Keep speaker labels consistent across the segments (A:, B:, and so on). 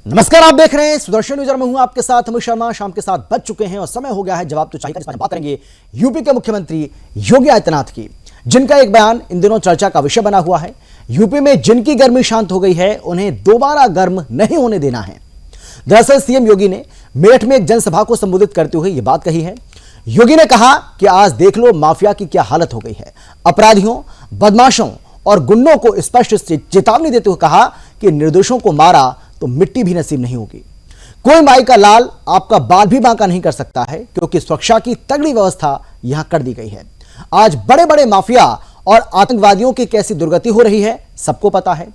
A: नमस्कार, आप देख रहे हैं सुदर्शन न्यूज। मैं हूं आपके साथ अमित शर्मा। शाम के 7 बज चुके हैं और समय हो गया है जवाब तो चाहिए। बात करेंगे यूपी के मुख्यमंत्री योगी आदित्यनाथ की, जिनका एक बयान इन दिनों चर्चा का विषय बना हुआ है। यूपी में जिनकी गर्मी शांत हो गई है, उन्हें दोबारा गर्म नहीं होने देना है। दरअसल सीएम योगी ने मेरठ में एक जनसभा को संबोधित करते हुए यह बात कही है। योगी ने कहा कि आज देख लो माफिया की क्या हालत हो गई है। अपराधियों, बदमाशों और गुंडों को स्पष्ट चेतावनी देते हुए कहा कि निर्दोषों को मारा तो मिट्टी भी नसीब नहीं होगी। कोई माई का लाल आपका बाल भी बांका नहीं कर सकता है, क्योंकि सुरक्षा की तगड़ी व्यवस्था यहां कर दी गई है। आज बड़े बड़े माफिया और आतंकवादियों की कैसी दुर्गति हो रही है सबको पता है।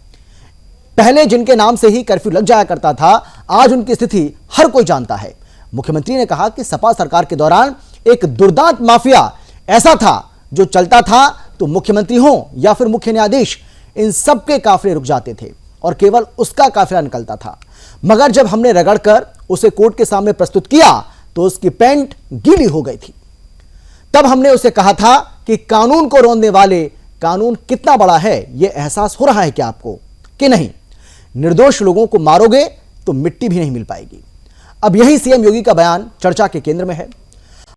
A: पहले जिनके नाम से ही कर्फ्यू लग जाया करता था, आज उनकी स्थिति हर कोई जानता है। मुख्यमंत्री ने कहा कि सपा सरकार के दौरान एक दुर्दांत माफिया ऐसा था जो चलता था तो मुख्यमंत्री हो या फिर मुख्य न्यायाधीश, इन सबके काफिले रुक जाते थे और केवल उसका काफिला निकलता था। मगर जब हमने रगड़कर उसे कोर्ट के सामने प्रस्तुत किया तो उसकी पैंट गीली हो गई थी। तब हमने उसे कहा था कि कानून को रोंदने वाले कानून कितना बड़ा है, यह एहसास हो रहा है क्या आपको कि नहीं? निर्दोष लोगों को मारोगे तो मिट्टी भी नहीं मिल पाएगी। अब यही सीएम योगी का बयान चर्चा के केंद्र में है।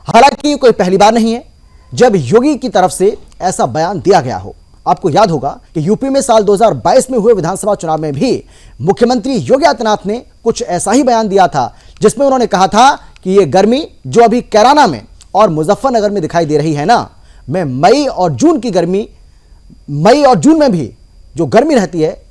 A: हालांकि कोई पहली बार नहीं है जब योगी की तरफ से ऐसा बयान दिया गया हो। आपको याद होगा कि यूपी में साल 2022 में हुए विधानसभा चुनाव में भी मुख्यमंत्री योगी आदित्यनाथ ने कुछ ऐसा ही बयान दिया था, जिसमें उन्होंने कहा था कि यह गर्मी जो अभी कैराना में और मुजफ्फरनगर में दिखाई दे रही है ना, मैं मई और जून में भी जो गर्मी रहती है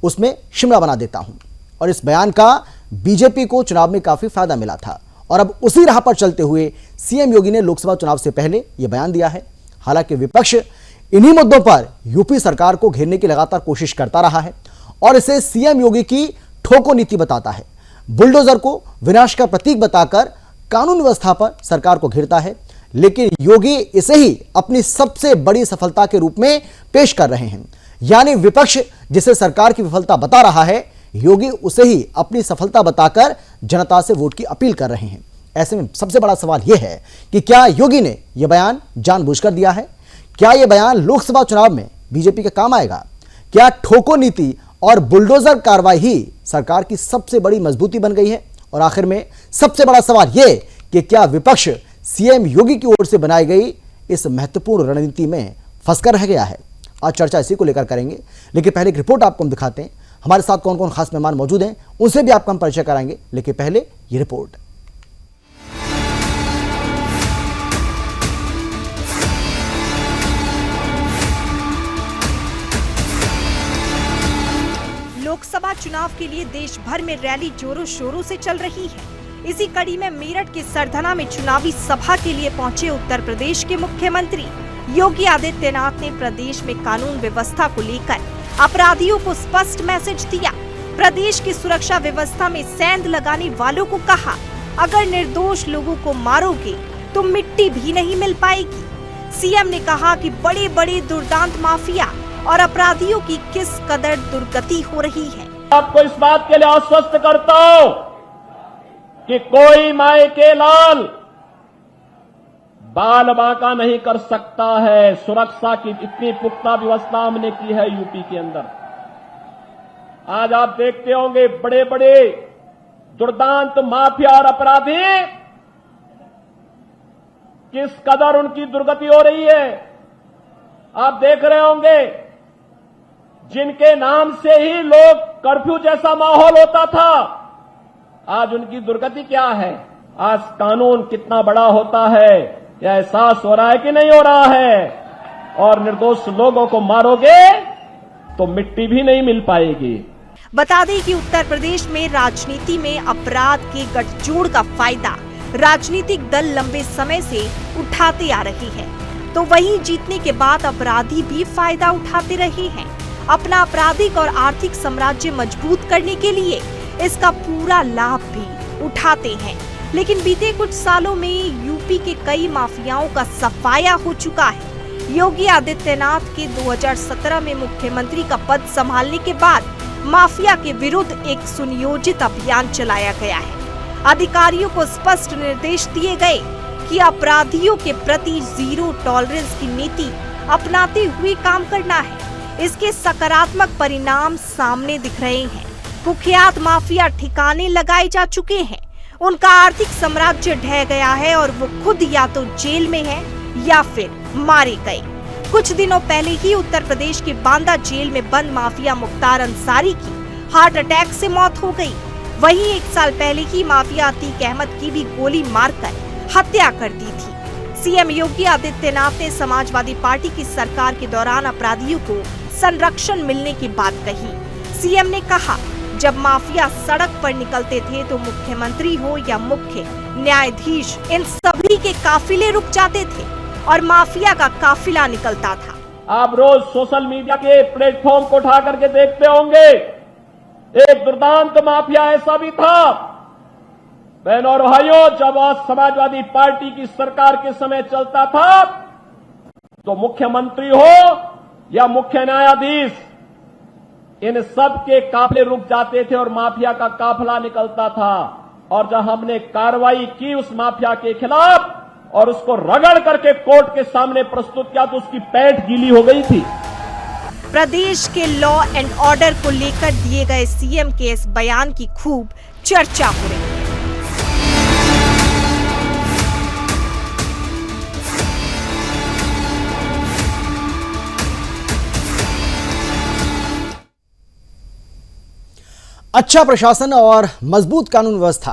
A: उसमें शिमला बना देता हूं। और इस बयान का बीजेपी को चुनाव में काफी फायदा मिला था और अब उसी राह पर चलते हुए सीएम योगी ने लोकसभा चुनाव से पहले यह बयान दिया है। हालांकि विपक्ष इन्हीं मुद्दों पर यूपी सरकार को घेरने की लगातार कोशिश करता रहा है और इसे सीएम योगी की ठोको नीति बताता है। बुलडोजर को विनाश का प्रतीक बताकर कानून व्यवस्था पर सरकार को घेरता है, लेकिन योगी इसे ही अपनी सबसे बड़ी सफलता के रूप में पेश कर रहे हैं। यानी विपक्ष जिसे सरकार की विफलता बता रहा है, योगी उसे ही अपनी सफलता बताकर जनता से वोट की अपील कर रहे हैं। ऐसे में सबसे बड़ा सवाल यह है कि क्या योगी ने यह बयान जानबूझकर दिया है? क्या यह बयान लोकसभा चुनाव में बीजेपी के काम आएगा? क्या ठोको नीति और बुलडोजर कार्रवाई ही सरकार की सबसे बड़ी मजबूती बन गई है? और आखिर में सबसे बड़ा सवाल यह कि क्या विपक्ष सीएम योगी की ओर से बनाई गई इस महत्वपूर्ण रणनीति में फंसकर रह गया है? आज चर्चा इसी को लेकर करेंगे, लेकिन पहले एक रिपोर्ट आपको हम दिखाते हैं। हमारे साथ कौन कौन खास मेहमान मौजूद हैं, उनसे भी आपका हम परिचय कराएंगे, लेकिन पहले ये रिपोर्ट।
B: लोकसभा चुनाव के लिए देश भर में रैली जोरों शोरों से चल रही है। इसी कड़ी में मेरठ के सरधना में चुनावी सभा के लिए पहुंचे उत्तर प्रदेश के मुख्यमंत्री योगी आदित्यनाथ ने प्रदेश में कानून व्यवस्था को लेकर अपराधियों को स्पष्ट मैसेज दिया। प्रदेश की सुरक्षा व्यवस्था में सेंध लगाने वालों को कहा, अगर निर्दोष लोगों को मारोगे तो मिट्टी भी नहीं मिल पाएगी। सीएम ने कहा कि बड़े बड़े दुर्दांत माफिया और अपराधियों की किस कदर दुर्गति हो रही है।
C: आपको इस बात के लिए आश्वस्त करता हूं कि कोई माई के लाल बाल बांका नहीं कर सकता है। सुरक्षा की इतनी पुख्ता व्यवस्था हमने की है यूपी के अंदर। आज आप देखते होंगे बड़े बड़े दुर्दांत माफिया और अपराधी किस कदर उनकी दुर्गति हो रही है। आप देख रहे होंगे जिनके नाम से ही लोग कर्फ्यू जैसा माहौल होता था, आज उनकी दुर्गति क्या है। आज कानून कितना बड़ा होता है यह एहसास हो रहा है कि नहीं हो रहा है। और निर्दोष लोगों को मारोगे तो मिट्टी भी नहीं मिल पाएगी।
B: बता दें कि उत्तर प्रदेश में राजनीति में अपराध के गठजोड़ का फायदा राजनीतिक दल लंबे समय से उठाते आ रहे हैं, तो वहीं जीतने के बाद अपराधी भी फायदा उठाते रहे हैं। अपना आपराधिक और आर्थिक साम्राज्य मजबूत करने के लिए इसका पूरा लाभ भी उठाते हैं। लेकिन बीते कुछ सालों में यूपी के कई माफियाओं का सफाया हो चुका है। योगी आदित्यनाथ के 2017 में मुख्यमंत्री का पद संभालने के बाद माफिया के विरुद्ध एक सुनियोजित अभियान चलाया गया है। अधिकारियों को स्पष्ट निर्देश दिए गए कि अपराधियों के प्रति जीरो टॉलरेंस की नीति अपनाते हुए काम करना है। इसके सकारात्मक परिणाम सामने दिख रहे हैं। कुख्यात माफिया ठिकाने लगाए जा चुके हैं। उनका आर्थिक साम्राज्य ढह गया है और वो खुद या तो जेल में है या फिर मारे गए। कुछ दिनों पहले ही उत्तर प्रदेश के बांदा जेल में बंद माफिया मुख्तार अंसारी की हार्ट अटैक से मौत हो गई। वहीं 1 साल पहले ही माफिया अतीक अहमद की भी गोली मारकर हत्या कर दी थी। सीएम योगी आदित्यनाथ ने समाजवादी पार्टी की सरकार के दौरान अपराधियों को संरक्षण मिलने की बात कही। सीएम ने कहा, जब माफिया सड़क पर निकलते थे तो मुख्यमंत्री हो या मुख्य न्यायाधीश, इन सभी के काफिले रुक जाते थे और माफिया का काफिला निकलता था।
C: आप रोज सोशल मीडिया के प्लेटफॉर्म को उठा करके देखते होंगे, एक दुर्दांत माफिया ऐसा भी था। बहनों और भाइयों, जब आज समाजवादी पार्टी की सरकार के समय चलता था तो मुख्यमंत्री हो या मुख्य न्यायाधीश, इन सब के काफिले रुक जाते थे और माफिया का काफिला निकलता था। और जब हमने कार्रवाई की उस माफिया के खिलाफ और उसको रगड़ करके कोर्ट के सामने प्रस्तुत किया तो उसकी पैंट गीली हो गई थी।
B: प्रदेश के लॉ एंड ऑर्डर को लेकर दिए गए सीएम के इस बयान की खूब चर्चा हो रही है।
A: अच्छा प्रशासन और मजबूत कानून व्यवस्था,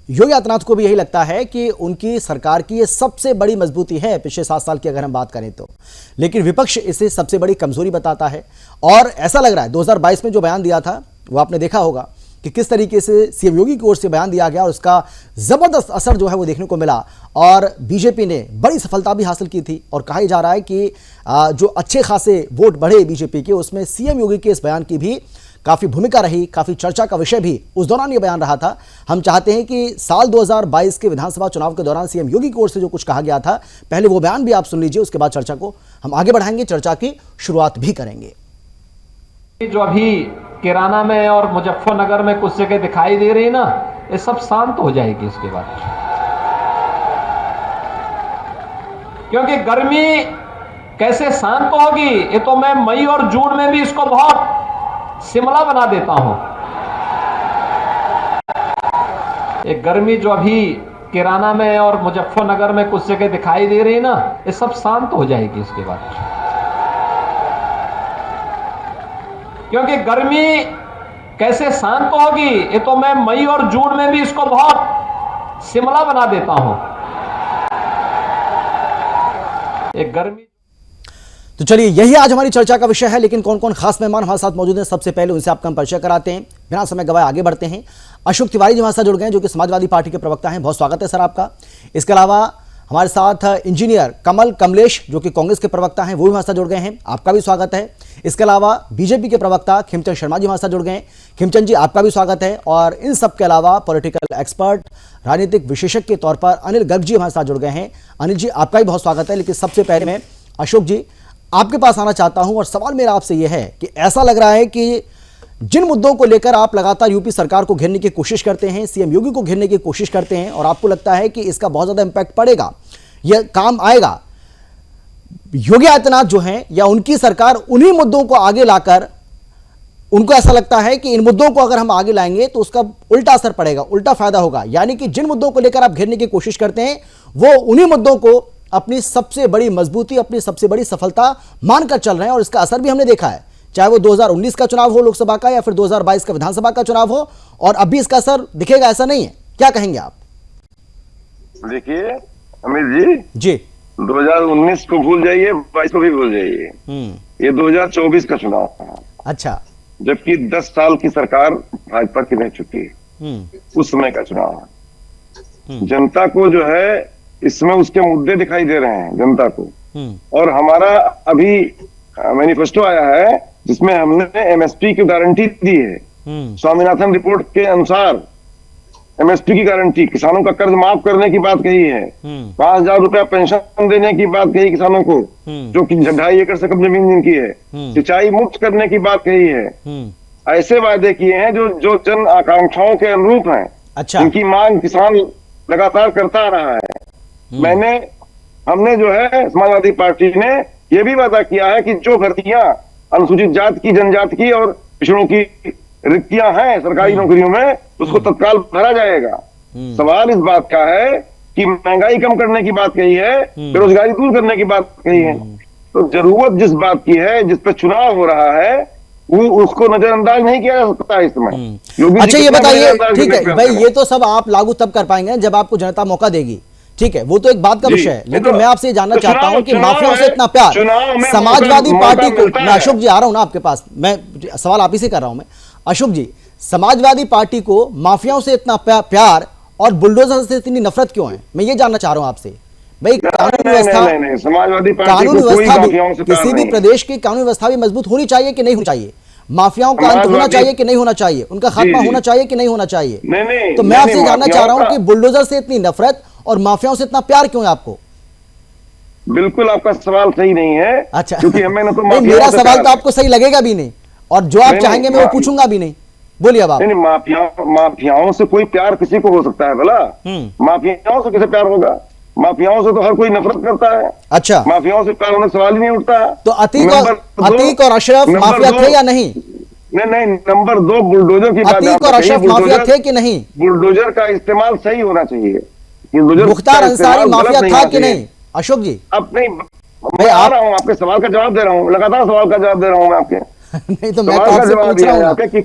A: योगी आदित्यनाथ को भी यही लगता है कि उनकी सरकार की ये सबसे बड़ी मजबूती है पिछले 7 साल की अगर हम बात करें तो। लेकिन विपक्ष इसे सबसे बड़ी कमजोरी बताता है। और ऐसा लग रहा है 2022 में जो बयान दिया था वो आपने देखा होगा कि किस तरीके से सीएम योगी की ओर से बयान दिया गया और उसका जबरदस्त असर जो है वो देखने को मिला। और बीजेपी ने बड़ी सफलता भी हासिल की थी और कहा जा रहा है कि जो अच्छे खासे वोट बढ़े बीजेपी के, उसमें सीएम योगी के इस बयान की भी काफी भूमिका रही, काफी चर्चा का विषय भी उस दौरान ये बयान रहा था। हम चाहते हैं कि साल 2022 के विधानसभा चुनाव के दौरान सीएम योगी की ओर से जो कुछ कहा गया था, पहले वो बयान भी आप सुन लीजिए, उसके बाद चर्चा को हम आगे बढ़ाएंगे, चर्चा की शुरुआत भी करेंगे।
D: जो अभी किराना में और मुजफ्फरनगर में कुछ जगह दिखाई दे रही है ना, ये सब शांत हो जाएगी इसके बाद। क्योंकि गर्मी कैसे शांत होगी, ये तो मैं मई और जून में भी इसको बहुत शिमला बना देता हूं। एक गर्मी जो अभी किराना में और मुजफ्फरनगर में कुछ जगह दिखाई दे रही है ना, ये सब शांत हो जाएगी इसके बाद। क्योंकि गर्मी कैसे शांत होगी, ये तो मैं मई और जून में भी इसको बहुत शिमला बना देता हूं। एक गर्मी।
A: तो चलिए, यही आज हमारी चर्चा का विषय है। लेकिन कौन कौन खास मेहमान हमारे साथ मौजूद हैं, सबसे पहले उनसे आपका हम परिचय कराते हैं। बिना समय गवाए आगे बढ़ते हैं। अशोक तिवारी जी हमारे साथ जुड़ गए हैं, जो कि समाजवादी पार्टी के प्रवक्ता हैं। बहुत स्वागत है सर आपका। इसके अलावा हमारे साथ इंजीनियर कमल कमलेश, जो कि कांग्रेस के प्रवक्ता हैं, वो भी हमारे साथ जुड़ गए हैं। आपका भी स्वागत है। इसके अलावा बीजेपी के प्रवक्ता खिमचंद शर्मा जी हमारे साथ जुड़ गए हैं। खिमचंद जी, आपका भी स्वागत है। और इन सब के अलावा पॉलिटिकल एक्सपर्ट, राजनीतिक विशेषज्ञ के तौर पर अनिल गर्ग जी हमारे साथ जुड़ गए हैं। अनिल जी, आपका भी बहुत स्वागत है। लेकिन सबसे पहले मैं अशोक जी आपके पास आना चाहता हूं और सवाल मेरा आपसे यह है कि ऐसा लग रहा है कि जिन मुद्दों को लेकर आप लगातार यूपी सरकार को घेरने की कोशिश करते हैं, सीएम योगी को घेरने की कोशिश करते हैं, और आपको लगता है कि इसका बहुत ज्यादा इंपैक्ट पड़ेगा, यह काम आएगा, योगी आदित्यनाथ जो हैं या उनकी सरकार उन्हीं मुद्दों को आगे लाकर, उनको ऐसा लगता है कि इन मुद्दों को अगर हम आगे लाएंगे तो उसका उल्टा असर पड़ेगा, उल्टा फायदा होगा। यानी कि जिन मुद्दों को लेकर आप घेरने की कोशिश करते हैं वो उन्हीं मुद्दों को अपनी सबसे बड़ी मजबूती, अपनी सबसे बड़ी सफलता मानकर चल रहे हैं। और इसका असर भी हमने देखा है, चाहे वो 2019 का चुनाव हो लोकसभा का या फिर 2022 का विधानसभा का चुनाव हो, और अभी इसका असर दिखेगा, ऐसा नहीं है। क्या कहेंगे आप?
E: देखिए अमित जी, 2019 को भूल जाइए, 22 को भी भूल जाइए, ये 2024 का चुनाव है।
A: अच्छा,
E: जबकि 10 साल की सरकार भाजपा की रह चुकी है, उस समय का चुनाव है। जनता को जो है इसमें उसके मुद्दे दिखाई दे रहे हैं जनता को। और हमारा अभी मैनिफेस्टो आया है जिसमें हमने एमएसपी की गारंटी दी है। स्वामीनाथन रिपोर्ट के अनुसार एमएसपी की गारंटी, किसानों का कर्ज माफ करने की बात कही है, 5,000 रुपया पेंशन देने की बात कही किसानों को जो कि 2.5 एकड़ से कम जमीन जिनकी है, सिंचाई मुक्त करने की बात कही है। ऐसे वादे किए हैं जो जन आकांक्षाओं के अनुरूप हैं।
A: अच्छा,
E: इनकी मांग किसान लगातार करता आ रहा है। हमने जो है समाजवादी पार्टी ने यह भी वादा किया है कि जो भर्तियां अनुसूचित जात की, जनजाति की और पिछड़ों की रिक्तियां हैं सरकारी नौकरियों में, उसको तत्काल भरा जाएगा। सवाल इस बात का है कि महंगाई कम करने की बात कही है, बेरोजगारी दूर करने की बात कही है, तो जरूरत जिस बात की है, जिस पर चुनाव हो रहा है, वो उसको नजरअंदाज नहीं किया जा सकता है इस समय।
A: अच्छा ये बताइए, ठीक है भाई, ये तो सब आप लागू तब कर पाएंगे जब आपको जनता मौका देगी, ठीक है, वो तो एक बात का विषय है, लेकिन मैं आपसे जानना चाहता हूं कि माफियाओं से इतना प्यार, समाजवादी पार्टी को, मैं अशोक जी आ रहा हूं ना आपके पास, मैं सवाल आप ही से कर रहा हूं मैं, अशोक जी, समाजवादी पार्टी को माफियाओं से इतना प्यार और बुलडोजर से इतनी नफरत क्यों है, मैं ये जानना चाह रहा हूं आपसे भाई। कानून व्यवस्था,
E: समाजवादी
A: कानून व्यवस्था भी, किसी भी प्रदेश की कानून व्यवस्था भी मजबूत होनी चाहिए कि नहीं होनी चाहिए, माफियाओं का अंत होना चाहिए कि नहीं होना चाहिए, उनका खात्मा होना चाहिए कि नहीं होना चाहिए, तो मैं आपसे जानना चाह रहा हूं कि बुलडोजर से इतनी नफरत और माफियाओं से इतना प्यार क्यों है आपको?
E: बिल्कुल आपका सवाल सही नहीं है।
A: अच्छा,
E: क्योंकि हमें तो
A: मेरा सवाल तो आपको सही लगेगा भी नहीं, और जो आप चाहेंगे मैं वो पूछूंगा भी नहीं। बोलिए अब आप।
E: नहीं, माफियाओं से कोई प्यार किसी को हो सकता है भला? माफियाओं से किसे प्यार होगा? माफियाओं से तो हर कोई नफरत करता है।
A: अच्छा,
E: माफियाओं से प्यार होने का सवाल ही नहीं उठता।
A: तो अतीक और अशरफ माफिया थे या नहीं?
E: नहीं, नंबर 2 बुलडोजर की बात।
A: अतीक और अशरफ माफिया थे कि नहीं?
E: बुलडोजर का इस्तेमाल सही होना चाहिए।
A: मुख्तार अंसारी माफिया था कि नहीं? अशोक जी
E: अब नहीं, मैं आ रहा हूँ, आपके सवाल का जवाब दे रहा हूँ, लगातार सवाल का जवाब दे रहा हूँ मैं आपके।
A: नहीं तो मैं आपसे पूछ रहा हूँ
E: कि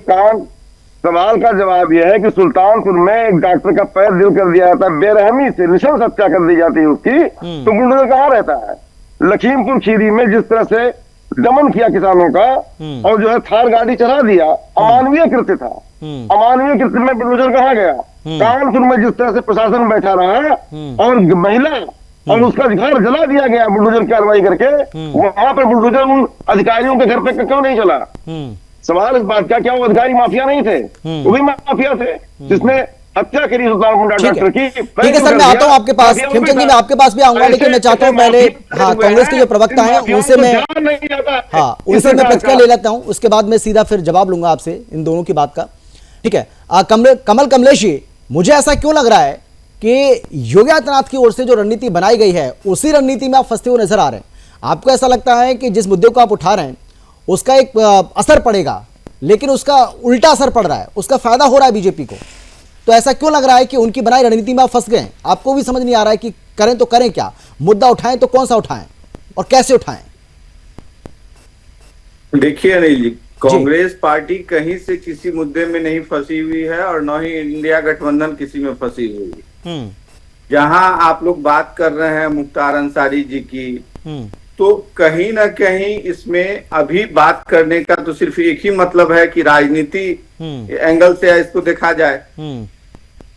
E: सवाल का जवाब यह है कि सुल्तानपुर में एक डॉक्टर का पैर दिल कर दिया जाता है, बेरहमी से निशंस हत्या कर दी जाती है उसकी, तो बुलडोजर कहाँ रहता है? लखीमपुर खीरी में जिस तरह से दमन किया किसानों का, और जो है थार गाड़ी चला दिया, अमानवीय कृत्य था। अमानवीय कृत्य में बुलडोजर कहाँ गया? कानपुर में जिस तरह से प्रशासन बैठा रहा और महिला और उसका घर जला दिया गया बुलडोजर कार्रवाई करके, वहां पर बुलडोजर उन अधिकारियों के घर पे क्यों नहीं चला? सवाल इस बात का, क्या वो अधिकारी माफिया नहीं थे? वो भी माफिया थे, जिसने हत्या करी सुल्तानपुर डॉक्टर की।
A: ठीक है सर, मैं आता हूं आपके पास, खेमचंद जी मैं आपके पास भी आऊंगा, लेकिन मैं चाहता हूं पहले कांग्रेस के जो प्रवक्ता हैं उनसे मैं उनसे मैं प्रतिक्रिया ले लेता हूं, उसके बाद मैं सीधा फिर जवाब लूंगा आपसे इन दोनों की बात का। ठीक है, कमल कमलेश जी, मुझे ऐसा क्यों लग रहा है कि योगी आदित्यनाथ की ओर से जो रणनीति बनाई गई है उसी रणनीति में आप फंसते हुए नजर आ रहे हैं? आपको ऐसा लगता है कि जिस मुद्दे को आप उठा रहे हैं उसका एक असर पड़ेगा, लेकिन उसका उल्टा असर पड़ रहा है, उसका फायदा हो रहा है बीजेपी को, तो ऐसा क्यों लग रहा है कि उनकी बनाई रणनीति में आप फंस गए? आपको भी समझ नहीं आ रहा है कि करें तो करें क्या, मुद्दा उठाएं तो कौन सा उठाएं और कैसे उठाएं?
F: देखिए अनिल जी, कांग्रेस पार्टी कहीं से किसी मुद्दे में नहीं फंसी हुई है और न ही इंडिया गठबंधन किसी में फंसी हुई है। जहां आप लोग बात कर रहे हैं मुख्तार अंसारी जी की, तो कहीं ना कहीं इसमें अभी बात करने का तो सिर्फ एक ही मतलब है कि राजनीति एंगल से इसको देखा जाए।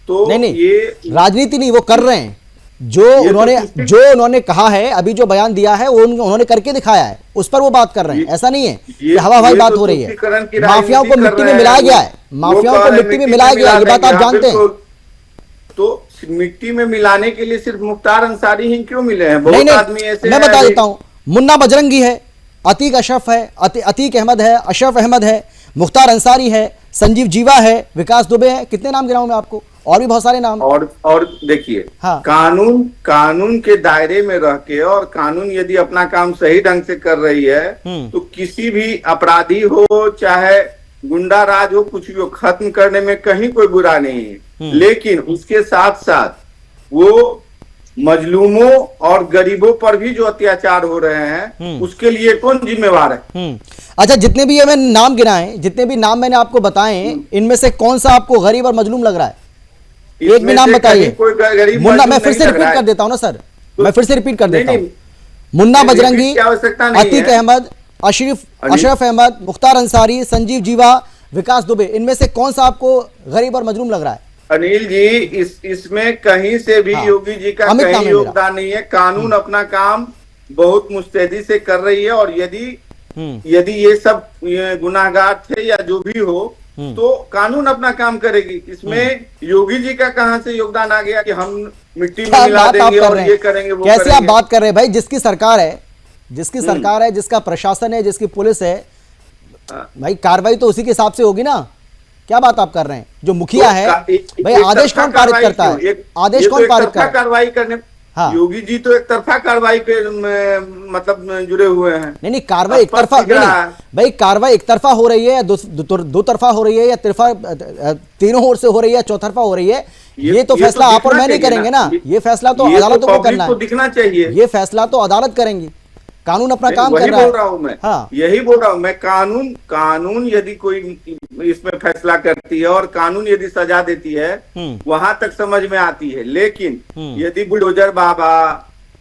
F: तो
A: नहीं,
F: ये
A: राजनीति नहीं, वो कर रहे हैं जो उन्होंने कहा है, अभी जो बयान दिया है वो उन्होंने करके दिखाया है, उस पर वो बात कर रहे हैं। ऐसा नहीं है कि हवा हवाई बात हो रही है। माफियाओं को मिट्टी में मिलाया गया है, माफियाओं को मिट्टी में मिलाया गया है, ये बात आप जानते हैं।
F: तो मिट्टी में मिलाने के लिए सिर्फ मुख्तार अंसारी ही क्यों मिले हैं? बहुत आदमी ऐसे
A: मैं बता देता हूं, मुन्ना बजरंगी है, अतीक अशरफ है, अतीक अहमद है, अशरफ अहमद है, मुख्तार अंसारी है, संजीव जीवा है, विकास दुबे है, कितने नाम गिनाऊं मैं आपको? और भी बहुत सारे नाम।
F: और देखिए, हाँ, कानून के दायरे में रह के, और कानून यदि अपना काम सही ढंग से कर रही है तो किसी भी अपराधी हो चाहे गुंडा राज हो, कुछ भी हो, खत्म करने में कहीं कोई बुरा नहीं है। लेकिन उसके साथ साथ वो मजलूमों और गरीबों पर भी जो अत्याचार हो रहे हैं उसके लिए कौन जिम्मेवार है?
A: अच्छा, जितने भी ये मैंने नाम गिनाए, जितने भी नाम मैंने आपको बताए, इनमें से कौन सा आपको गरीब और मजलूम लग रहा है? एक भी नाम बताइए। मुन्ना, मैं फिर से रिपीट कर देता हूं ना सर, मैं फिर से रिपीट कर देता हूं। मुन्ना बजरंगी, अतीक अहमद, अशरफ अहमद, मुख्तार अंसारी, संजीव जीवा, विकास दुबे, इनमें से कौन सा आपको गरीब और मजलूम लग रहा है?
F: अनिल जी, इसमें कहीं से भी योगी जी का कहीं योगदान नहीं है। कानून अपना काम बहुत मुस्तैदी से कर रही है, और यदि ये सब गुनाहगार थे या जो भी हो तो कानून अपना काम करेगी। इसमें योगी जी का कहां से योगदान आ गया कि हम मिट्टी में मिला देंगे और ये करेंगे वो
A: कैसे आप बात कर रहे हैं भाई? जिसकी सरकार है, जिसका प्रशासन है, जिसकी पुलिस है, भाई कार्रवाई तो उसी के हिसाब से होगी ना। क्या बात आप कर रहे हैं? जो मुखिया है भाई, आदेश कौन पारित करता है? आदेश कौन पारित करता है?
F: कार्रवाई करने,
A: हाँ।
F: योगी जी तो एक तरफा कार्रवाई पे मतलब जुड़े हुए हैं।
A: नहीं, कार्रवाई एक तरफा भाई, कार्रवाई एक तरफा हो रही है या दो तरफा हो रही है या तीनों ओर से हो रही है, चौतरफा हो रही है, ये तो फैसला आप और मैं नहीं करेंगे ना, ये फैसला तो अदालतों को करना है,
F: दिखना चाहिए,
A: ये फैसला तो अदालत करेंगी, कानून अपना काम कर रहा है।
F: बोल रहा हूं मैं, हाँ। यही बोल रहा हूं मैं, कानून यदि कोई इसमें फैसला करती है और कानून यदि सजा देती है वहां तक समझ में आती है, लेकिन यदि बुलडोजर बाबा,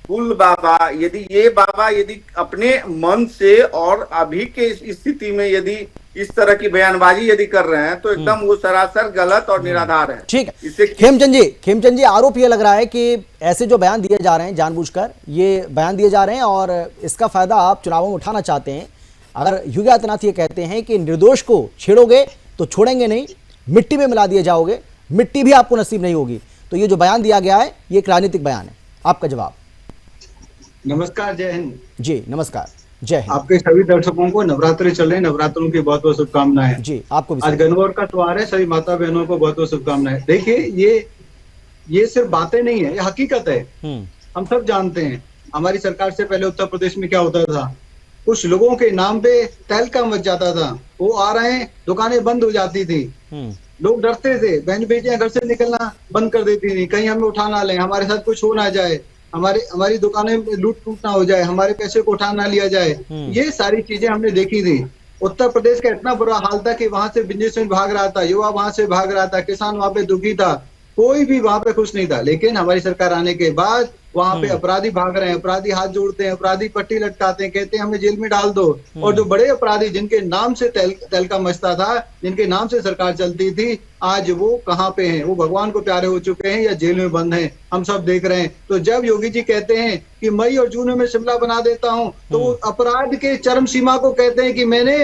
F: पुल बाबा, यदि अपने मन से और अभी के स्थिति में यदि इस तरह की बयानबाजी यदि कर रहे हैं तो एकदम वो सरासर गलत और निराधार है।
A: ठीक है खेमचंद जी, आरोप ये लग रहा है कि ऐसे जो बयान दिए जा रहे हैं, जानबूझकर ये बयान दिए जा रहे हैं और इसका फायदा आप चुनावों में उठाना चाहते हैं। अगर योगी आदित्यनाथ ये कहते हैं कि निर्दोष को छेड़ोगे तो छोड़ेंगे नहीं, मिट्टी में मिला दिए जाओगे, मिट्टी भी आपको नसीब नहीं होगी, तो ये जो बयान दिया गया है ये एक राजनीतिक बयान है, आपका जवाब?
G: नमस्कार, जय हिंद
A: जी। नमस्कार, जय हिंद।
G: आपके सभी दर्शकों को नवरात्रि चल रहे हैं, नवरात्रों की बहुत बहुत शुभकामनाएं
A: जी। आपको भी।
G: आज गणगौर का त्योहार है, सभी माता बहनों को बहुत बहुत शुभकामनाएं। देखिए, ये सिर्फ बातें नहीं है, ये हकीकत है। हम सब जानते हैं हमारी सरकार से पहले उत्तर प्रदेश में क्या होता था, कुछ लोगों के नाम पे तहलका मच जाता था, वो आ रहे हैं, दुकानें बंद हो जाती थी, लोग डरते थे, बहन बेटियां घर से निकलना बंद कर देती थी, कहीं हमें उठा ना लें, हमारे साथ कुछ हो ना जाए, हमारी दुकानें लूट टूट ना हो जाए, हमारे पैसे को उठा ना लिया जाए। ये सारी चीजें हमने देखी थी। उत्तर प्रदेश का इतना बुरा हाल था कि वहां से बिजनेसमैन भाग रहा था, युवा वहां से भाग रहा था, किसान वहां पे दुखी था, कोई भी वहां पे खुश नहीं था। लेकिन हमारी सरकार आने के बाद वहां पे अपराधी भाग रहे हैं, अपराधी हाथ जोड़ते हैं, अपराधी पट्टी लटकाते हैं, कहते हैं हमें जेल में डाल दो। और जो बड़े अपराधी जिनके नाम से तहलका मचता था, जिनके नाम से सरकार चलती थी, आज वो कहाँ पे हैं? वो भगवान को प्यारे हो चुके हैं या जेल में बंद हैं, हम सब देख रहे हैं। तो जब योगी जी कहते हैं कि मई और जून में शिमला बना देता हूँ, तो वो अपराध के चरम सीमा को कहते हैं कि मैंने,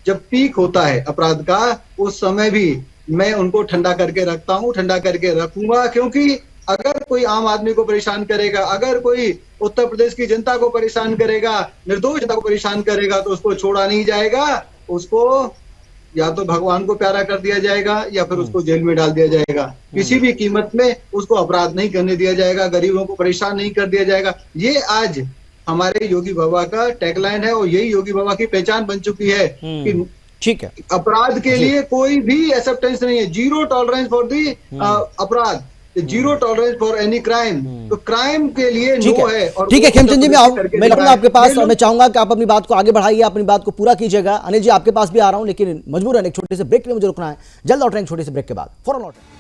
G: जब पीक होता है अपराध का, उस समय भी मैं उनको ठंडा करके रखता हूँ, ठंडा करके रखूंगा, क्योंकि अगर कोई आम आदमी को परेशान करेगा, अगर कोई उत्तर प्रदेश की जनता को परेशान करेगा, निर्दोष जनता को परेशान करेगा, तो उसको छोड़ा नहीं जाएगा, उसको या तो भगवान को प्यारा कर दिया जाएगा या फिर उसको जेल में डाल दिया जाएगा। किसी भी कीमत में उसको अपराध नहीं करने दिया जाएगा, गरीबों को परेशान नहीं कर दिया जाएगा। ये आज हमारे योगी बाबा का टैगलाइन है और यही योगी बाबा की पहचान बन चुकी है कि
A: ठीक है,
G: अपराध के लिए कोई भी एक्सेप्टेंस नहीं है, जीरो टॉलरेंस फॉर दी अपराध, zero tolerance for any crime. तो क्राइम के लिए नो है।
A: ठीक है खेमचंद जी, मैं लौटूंगा आपके पास और मैं चाहूंगा कि आप अपनी बात को आगे बढ़ाइए, अपनी बात को पूरा कीजिएगा। अनिल जी, आपके पास भी आ रहा हूं, लेकिन मजबूरन एक छोटे से ब्रेक में मुझे रुकना है। जल्द लौट रहे हैं छोटे से ब्रेक के बाद, फौरन लौट रहे हैं।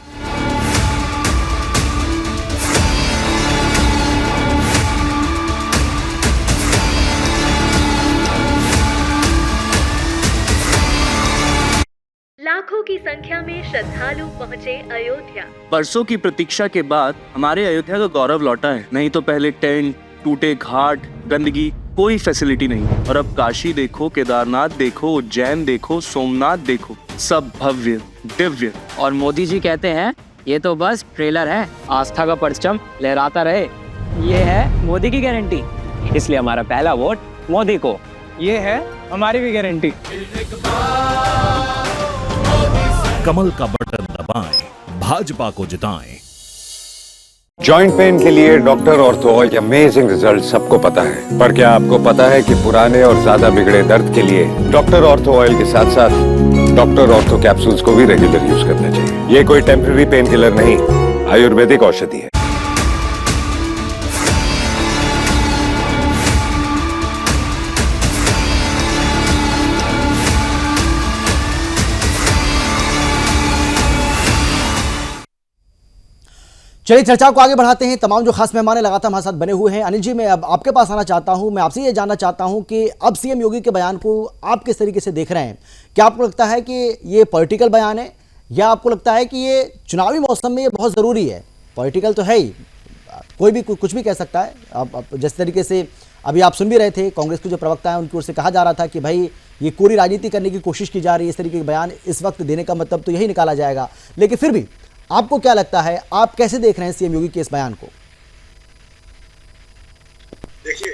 H: लाखों की संख्या में श्रद्धालु पहुंचे अयोध्या।
I: बरसों की प्रतीक्षा के बाद हमारे अयोध्या का गौरव लौटा है। नहीं तो पहले टेंट, टूटे घाट, गंदगी, कोई फैसिलिटी नहीं। और अब काशी देखो, केदारनाथ देखो, उज्जैन देखो, सोमनाथ देखो, सब भव्य दिव्य।
J: और मोदी जी कहते हैं ये तो बस ट्रेलर है, आस्था का परचम लहराता रहे। ये है मोदी की गारंटी, इसलिए हमारा पहला वोट मोदी को। ये है हमारी भी गारंटी।
K: कमल का बटन दबाएं, भाजपा को जिताएं।
L: जॉइंट पेन के लिए डॉक्टर ऑर्थो ऑयल के अमेजिंग रिजल्ट सबको पता है, पर क्या आपको पता है कि पुराने और ज्यादा बिगड़े दर्द के लिए डॉक्टर ऑर्थो ऑयल के साथ साथ डॉक्टर ऑर्थो कैप्सूल्स को भी रेगुलर यूज करना चाहिए। ये कोई टेम्पररी पेन किलर नहीं, आयुर्वेदिक औषधि है।
A: चलिए चर्चा को आगे बढ़ाते हैं। तमाम जो खास मेहमान लगातार हमारे साथ बने हुए हैं। अनिल जी, मैं अब आपके पास आना चाहता हूं। मैं आपसे ये जानना चाहता हूं कि अब सीएम योगी के बयान को आप किस तरीके से देख रहे हैं? क्या आपको लगता है कि ये पॉलिटिकल बयान है, या आपको लगता है कि ये चुनावी मौसम में ये बहुत ज़रूरी है? पॉलिटिकल तो है ही, कोई भी कुछ भी कह सकता है। अब जिस तरीके से अभी आप सुन भी रहे थे, कांग्रेस के जो प्रवक्ता हैं उनकी ओर से कहा जा रहा था कि भाई ये कोरी राजनीति करने की कोशिश की जा रही है, इस तरीके के बयान इस वक्त देने का मतलब तो यही निकाला जाएगा। लेकिन फिर भी आपको क्या लगता है, आप कैसे देख रहे हैं सीएम योगी के इस बयान को?
M: देखिए,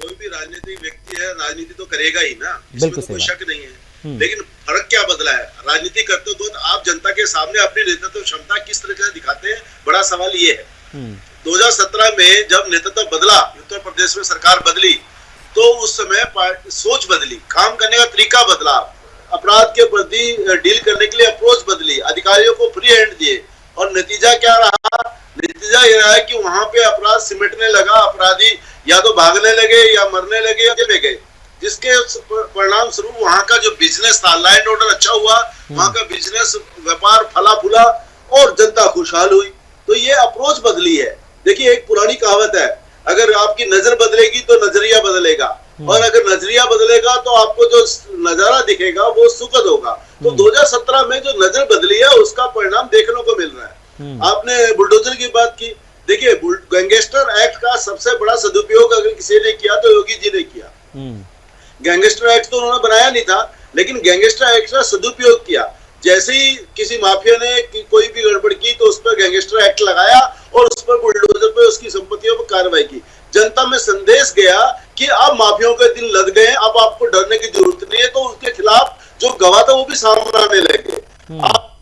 M: कोई भी राजनीतिक व्यक्ति है, राजनीति तो करेगा ही ना, इसमें तो कोई शक नहीं है। लेकिन फर्क क्या बदला है? राजनीति करते हो तो आप जनता के सामने अपनी नेतृत्व क्षमता किस तरह से दिखाते हैं, बड़ा सवाल ये है। 2017 में जब नेतृत्व बदला, उत्तर प्रदेश में सरकार बदली, तो उस समय सोच बदली, काम करने का तरीका बदला, अपराध के प्रति डील करने के लिए अप्रोच बदली, अधिकारियों को फ्री हैंड दिए, और नतीजा क्या रहा? नतीजा ये रहा है कि वहां पे अपराध सिमटने लगा, अपराधी या तो भागने लगे या मरने लगे या चले गए, जिसके परिणाम स्वरूप वहां का जो बिजनेस था, लॉ एंड ऑर्डर अच्छा हुआ, वहां का बिजनेस व्यापार फला फूला और जनता खुशहाल हुई। तो ये अप्रोच बदली है। देखिए, एक पुरानी कहावत है, अगर आपकी नजर बदलेगी तो नजरिया बदलेगा, और अगर नजरिया बदलेगा तो आपको जो नजारा दिखेगा वो सुखद होगा। तो 2017 में जो नजर बदली है उसका परिणाम देखने को मिल रहा है। आपने बुलडोजर की बात की, देखिए गैंगस्टर एक्ट का सबसे बड़ा सदुपयोग अगर किसी ने किया तो योगी जी ने किया। गैंगस्टर एक्ट तो उन्होंने बनाया नहीं था, लेकिन गैंगस्टर एक्ट का सदुपयोग किया। जैसे ही किसी माफिया ने कोई भी गड़बड़ की तो उस पर गैंगस्टर एक्ट लगाया और उस पर बुलडोजर पे उसकी संपत्तियों पर कार्रवाई की। जनता में संदेश गया कि अब माफियाओं के दिन लग गए, अब आपको डरने की जरूरत नहीं है। तो उसके खिलाफ जो गवाह था वो भी सामने आने लगे।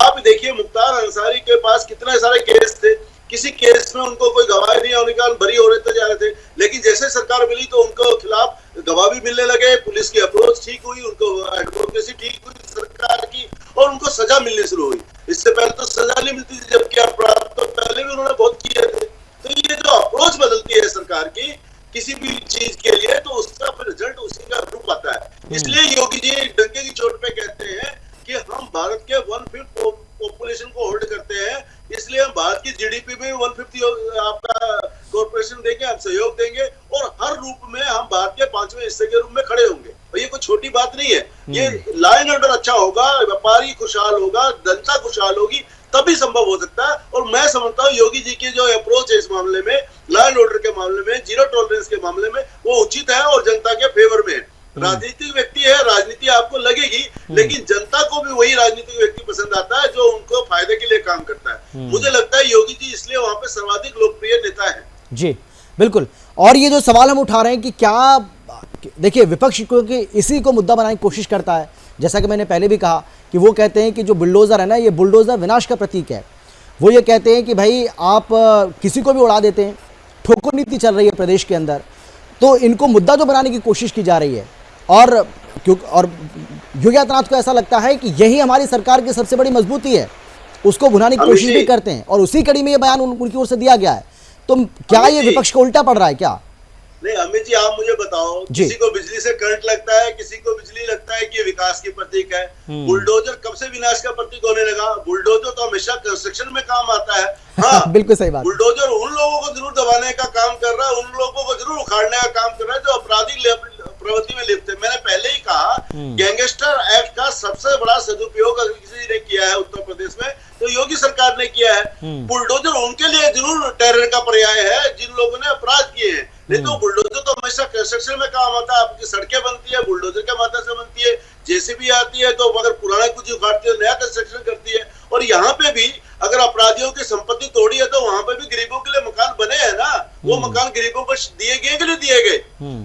M: आप देखिए, मुख्तार अंसारी के पास कितने सारे केस थे, किसी केस में उनको कोई गवाह नहीं होने का बरी हो रहे जा रहे थे, लेकिन जैसे सरकार मिली तो उनको खिलाफ गवाह भी मिलने लगे, पुलिस की अप्रोच ठीक हुई, उनको एडवोकेसी ठीक हुई सरकार की, और उनको सजा मिलनी शुरू हुई। इससे पहले तो सजा नहीं मिलती थी, जबकि अपराध तो पहले भी उन्होंने बहुत किए थे। तो ये जो अप्रोच बदलती है सरकार की किसी भी चीज के लिए, तो उसका फिर रिजल्ट उसी का रूप आता है। इसलिए योगी जी डंके की चोट पे कहते हैं कि हम भारत के 1/5 पॉपुलेशन को होल्ड करते हैं, इसलिए हम भारत की जीडीपी में 1/5 आपका कॉर्पोरेशन देंगे, हम सहयोग देंगे, और हर रूप में हम भारत के 5वें हिस्से के रूप में खड़े होंगे। और ये कोई छोटी बात नहीं है। ये लॉ एंड ऑर्डर अच्छा होगा, व्यापारी खुशहाल होगा, जनता खुशहाल होगी, तभी संभव हो सकता है। और मैं समझता हूँ योगी जी की जो अप्रोच है इस मामले में, लॉ एंड ऑर्डर के मामले में, जीरो टॉलरेंस के मामले में, वो उचित है और जनता के फेवर में है। राजनीतिक व्यक्ति है, राजनीति आपको लगेगी, लेकिन जनता को भी वही राजनीतिक व्यक्ति पसंद आता है जो उनको फायदे के लिए काम करता है। मुझे लगता है योगी जी इसलिए वहां पे सर्वाधिक लोकप्रिय नेता है। जी
A: बिल्कुल। और ये जो सवाल हम उठा रहे हैं कि क्या, देखिए विपक्ष क्योंकि इसी को मुद्दा बनाने की कोशिश करता है, जैसा कि मैंने पहले भी कहा कि वो कहते हैं कि जो बुलडोजर है ना, ये बुलडोजर विनाश का प्रतीक है। वो ये कहते हैं कि भाई आप किसी को भी उड़ा देते हैं, ठोकर नीति चल रही है प्रदेश के अंदर, तो इनको मुद्दा जो बनाने की कोशिश की जा रही है। और योगी आदित्यनाथ को ऐसा लगता है कि यही हमारी सरकार की सबसे बड़ी मजबूती है, उसको भुनाने की कोशिश भी करते हैं, और उसी कड़ी में ये बयान उनकी ओर से दिया गया है। तो क्या ये विपक्ष को उल्टा पड़ रहा है क्या?
M: नहीं अमित जी, आप मुझे बताओ, किसी को बिजली से करंट लगता है, किसी को बिजली लगता है कि ये विकास की प्रतीक है। बुलडोजर कब से विनाश का प्रतीक होने लगा? बुलडोजर तो हमेशा कंस्ट्रक्शन में काम आता है। हाँ
A: बिल्कुल सही बात।
M: बुलडोजर उन लोगों को जरूर दबाने का काम कर रहा है, उन लोगों को जरूर उखाड़ने का काम कर रहा है जो अपराधी प्रवृत्ति में लिप्त है। मैंने पहले ही कहा, गैंगस्टर एक्ट का सबसे बड़ा सदुपयोग अगर किसी ने किया है उत्तर प्रदेश में तो योगी सरकार ने किया है। बुलडोजर उनके लिए जरूर टेरर का पर्याय है जिन लोगों ने अपराध किए हैं, नहीं तो बुलडोजर तो हमेशा कंस्ट्रक्शन में काम आता है। आपकी सड़कें बनती है बुलडोजर के माध्यम से बनती है, जेसीबी आती है तो अगर पुराना कुछ उखाड़ती है, नया कंस्ट्रक्शन करती है। और यहाँ पे भी अगर अपराधियों की संपत्ति तोड़ी है तो वहां पे भी गरीबों के लिए मकान बने हैं ना, वो मकान गरीबों को दिए गए कि नहीं दिए गए।